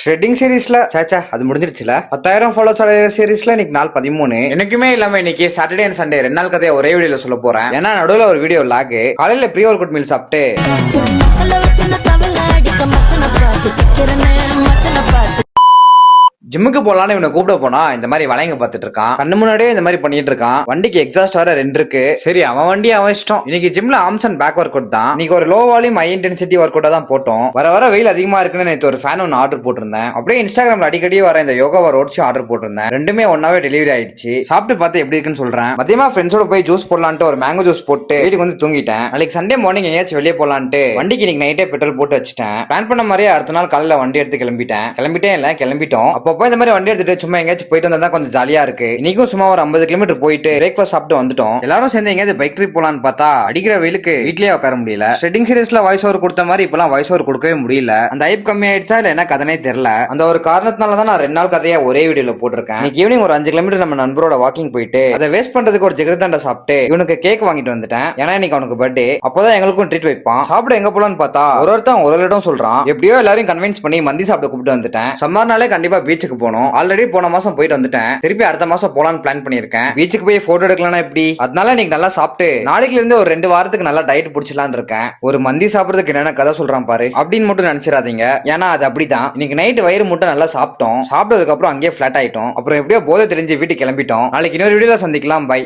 ஷ்ரெட்டிங் சீரீஸ்ல சாச்சா அது முடிஞ்சிருச்சுல 10,000 ஃபாலோஸ் அடைகிற சீரீஸ்ல இன்னைக்கு நாள் 13. எனக்குமே இல்லாம இன்னைக்கு சாட்டர்டே அண்ட் சண்டே 2 நாள் கதையை ஒரே வீடியோல சொல்ல போறேன். ஏன்னா நடுவில் ஒரு வீடியோ லாக். காலையில ப்ரீ ஒர்க் அவுட் மீல் சாப்பிட்டு ஜிம்முக்கு போலான்னு இவனை கூப்பிட போனா இந்த மாதிரி வளைங்க பார்த்துட்டு இருக்கான். கண்ணு முன்னாடியே இந்த மாதிரி பண்ணிட்டு இருக்கான். வண்டிக்கு எக்ஸாஸ்ட் வர 2 இருக்கு. சரி அவன் வண்டி அவன் இஷ்டம். இன்னைக்கு ஜிம்ல arms and back work out தான். இன்னைக்கு ஒரு low volume high intensity work அவுட்டா தான் போட்டோம். வர வெயில் அதிகமா இருக்குன்னு நேற்று ஒரு ஃபேன் ஒன்று ஆர்டர் போட்டிருந்தேன். அப்படியே இன்ஸ்டாகிராம்ல அடிக்கடி வர இந்த யோகாவா ரோட்ஸும் ஆர்டர் போட்டிருந்தேன். ரெண்டுமே ஒன்னாவே டெலிவரி ஆயிடுச்சு. சாப்பிட்டு பார்த்து எப்படி இருக்குன்னு சொல்றேன். மதியமா ஃப்ரெண்ட்ஸோட போய் ஜூஸ் போடலான்ட்டு ஒரு மேங்கோ ஜூஸ் போட்டு வீட்டுக்கு வந்து தூங்கிட்டேன். நாளைக்கு சண்டே மார்னிங் எங்கேயாச்சும் வெளியே போலான்ட்டு வண்டிக்கு இன்னைக்கு நைட்டே பெட்ரோல் போட்டு வச்சுட்டேன். பிளான் பண்ண மாதிரியே அடுத்த நாள் காலையில வண்டி எடுத்து கிளம்பிட்டோம். அப்பப்போ இந்த மாதிரி வண்டி எடுத்துட்டு சும்மா எங்கேயாச்சும் போயிட்டு வந்தா கொஞ்சம் ஜாலியா இருக்கு. இன்னைக்கும் சும்மா ஒரு 50 கிலோமீட்டர் போயிட்டு பிரேக்ஃபாஸ்ட் சாப்பிட்டு வந்துட்டோம். எல்லாரும் சேர்ந்து எங்கேயாவது பைக் ட்ரிப் போலான்னு பார்த்தா அடிக்கிற வெயிலுக்கு வீட்லயே உட்கார முடியல. ஷ்ரெட்டிங் சீரீஸ்ல வாய்ஸ் ஓவர் கொடுத்த மாதிரி இப்பெல்லாம் வாய்ஸ் ஓவர் கொடுக்கவே முடியல. அந்த ஐப் கம்மி ஆயிடுச்சா இல்ல என்ன கதனே தெரியல. அந்த ஒரு காரணத்தினால தான் நான் 2 நாள் கதையா ஒரே வீடியோல போட்டிருக்கேன். இன்னைக்கு ஈவினிங் ஒரு 5 கிலோமீட்டர் நம்ம நண்பரோட வாக்கிங் போயிட்டு அதை வேஸ்ட் பண்றதுக்கு ஒரு ஜிகர்தண்டை சாப்பிட்டு இவனுக்கு கேக் வாங்கிட்டு வந்துட்டேன். ஏன்னா இன்னைக்கு அவனுக்கு பர்த்டே. அப்போதான் எங்களுக்கும் ட்ரீட் வைப்பான். சாப்பிட எங்க போலான்னு பார்த்தா ஒருத்தன் ஒரு இடம் சொல்றான். எப்படியோ எல்லாரையும் கன்வின்ஸ் பண்ணி மந்தி சாப்பிட கூப்பிட்டு வந்துட்டேன். சம்மர்னாலே கண்டிப்பா பீச்சுக்கு போகணும். ஆல்ரெடி போன மாசம் போயிட்டு வந்துட்டேன். திருப்பி அடுத்த மாசம் போலான்னு பிளான் பண்ணிருக்கேன். பீச்சுக்கு போய் போட்டோ எடுக்கலாம் எப்படி? அதனால இன்னைக்கு நல்லா சாப்பிட்டு நாளைக்குல இருந்து ஒரு 2 வாரத்துக்கு நல்லா டயட் புடிச்சலான்னு இருக்கேன். ஒரு மந்தி சாப்பிடுறதுக்கு என்னென்ன கதை சொல்றான் பாரு அப்படின்னு மட்டும் நினைச்சிடாதீங்க. ஏன்னா அது அப்படிதான். இன்னைக்கு நைட் வயிறு மட்டும் நல்லா சாப்பிட்டோம். சாப்பிட்டதுக்கு அப்புறம் அங்கேயே பிளாட் ஆயிட்டோம். அப்புறம் எப்படியோ போதை தெரிஞ்சு வீட்டுக்கு கிளம்பிட்டோம். நாளைக்கு இன்னொரு வீடியோல சந்திக்கலாம். பை.